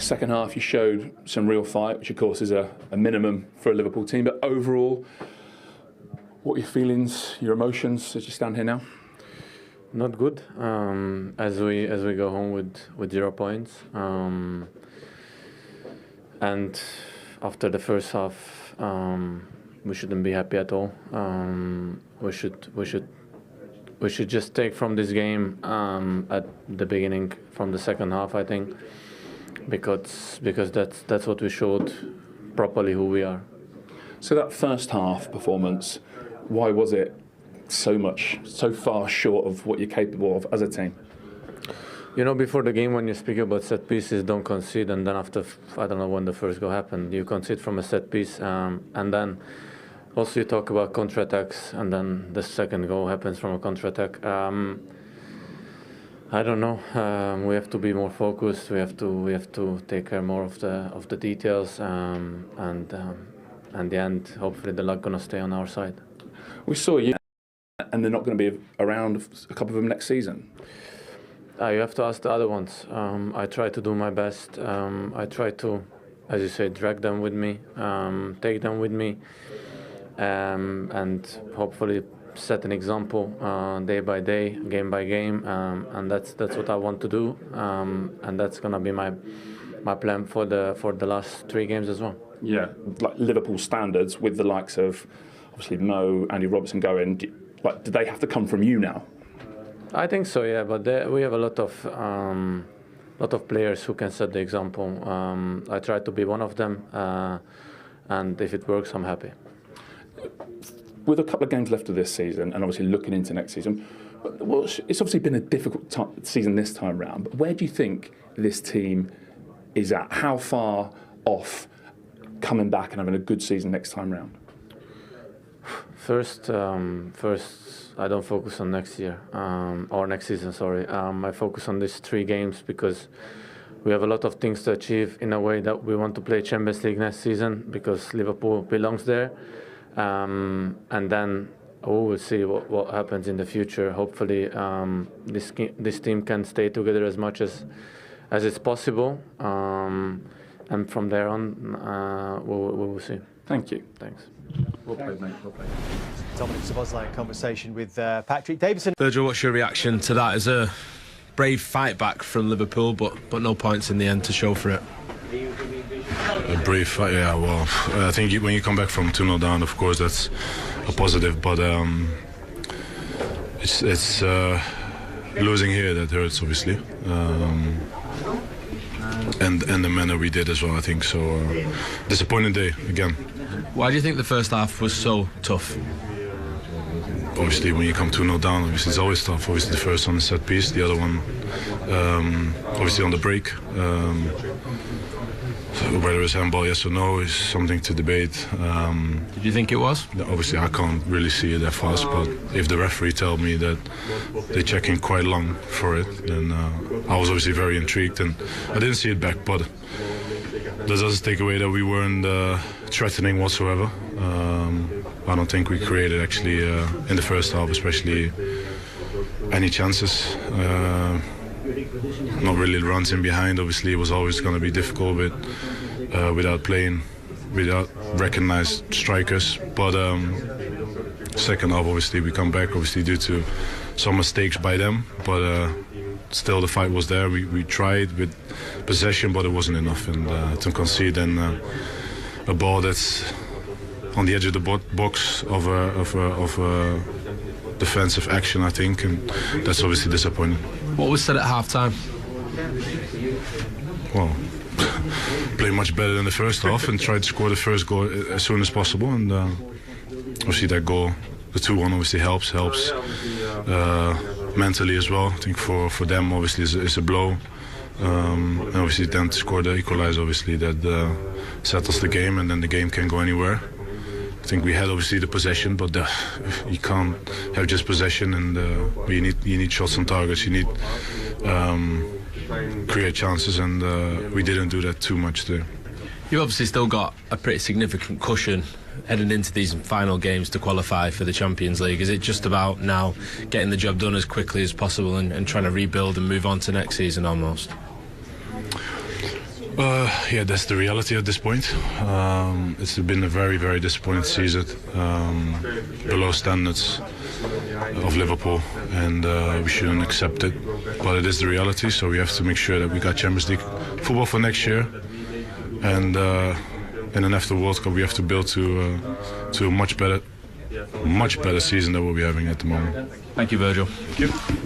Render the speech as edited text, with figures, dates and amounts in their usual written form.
Second half, you showed some real fight, which of course is a minimum for a Liverpool team. But overall, what are your feelings, your emotions as you stand here now? Not good. As we go home with 0 points, and after the first half, we shouldn't be happy at all. We should just take from this game at the beginning, from the second half, I think, because that's what we showed properly who we are. So that first half performance, why was it so far short of what you're capable of as a team? You know, before the game, when you speak about set pieces, don't concede, and then after, I don't know when the first goal happened, you concede from a set piece, and then also you talk about counter-attacks, and then the second goal happens from a counter-attack. I don't know. We have to be more focused. We have to take care more of the details, and in the end, hopefully, the luck gonna stay on our side. We saw you, and they're not going to be around, a couple of them next season. You have to ask the other ones. I try to do my best. I try to, as you say, drag them with me, take them with me, and hopefully set an example day by day, game by game, and that's what I want to do, and that's gonna be my plan for the last 3 games as well. Yeah, like Liverpool standards with the likes of obviously Mo, Andy Robertson going. Do they have to come from you now? I think so, yeah. But we have a lot of players who can set the example. I try to be one of them, and if it works, I'm happy. With a couple of games left of this season, and obviously looking into next season, well, it's obviously been a difficult season this time round. But where do you think this team is at? How far off coming back and having a good season next time round? First, I don't focus on next year or next season. Sorry, I focus on these 3 games because we have a lot of things to achieve. In a way that we want to play Champions League next season because Liverpool belongs there, and then we will see what happens in the future. Hopefully, this team can stay together as much as it's possible, and from there on, we will see. Thank you. Thanks. Well played, mate. Well played. Dominic Szoboszlai in conversation with Patrick Davison. Virgil, what's your reaction to that? As a brave fight back from Liverpool, but no points in the end to show for it. A brave fight, yeah. Well, I think when you come back from 2-0 down, of course that's a positive, but it's losing here that hurts, obviously, and the manner we did as well. I think so. Disappointing day again. Why do you think the first half was so tough? Obviously, when you come 2-0 down, obviously it's always tough. Obviously, the first one is set piece, the other one, obviously on the break. Whether it's handball, yes or no, is something to debate. Did you think it was? Obviously, I can't really see it that fast, but if the referee tells me that they're checking quite long for it, then I was obviously very intrigued, and I didn't see it back, but that doesn't take away that we weren't threatening whatsoever. I don't think we created actually in the first half, especially any chances. Not really runs in behind. Obviously, it was always going to be difficult without recognized strikers. But second half, obviously, we come back, obviously due to some mistakes by them. But still, the fight was there. We tried with possession, but it wasn't enough. And to concede then a ball that's on the edge of the box of a defensive action, I think, and that's obviously disappointing. What was said at half-time? Well, play much better than the first half and try to score the first goal as soon as possible. And obviously that goal, the 2-1, obviously helps mentally as well. I think for them, obviously, is a blow. And obviously then to score the equalizer, obviously that settles the game, and then the game can go anywhere. I think we had obviously the possession, but you can't have just possession, and you need shots on targets. You need create chances, and we didn't do that too much there. You've obviously still got a pretty significant cushion heading into these final games to qualify for the Champions League. Is it just about now getting the job done as quickly as possible and trying to rebuild and move on to next season almost? Yeah, that's the reality at this point. It's been a very, very disappointing season, below standards of Liverpool, and we shouldn't accept it. But it is the reality, so we have to make sure that we got Champions League football for next year, and then after World Cup we have to build to a much better season than what we're having at the moment. Thank you, Virgil. Thank you.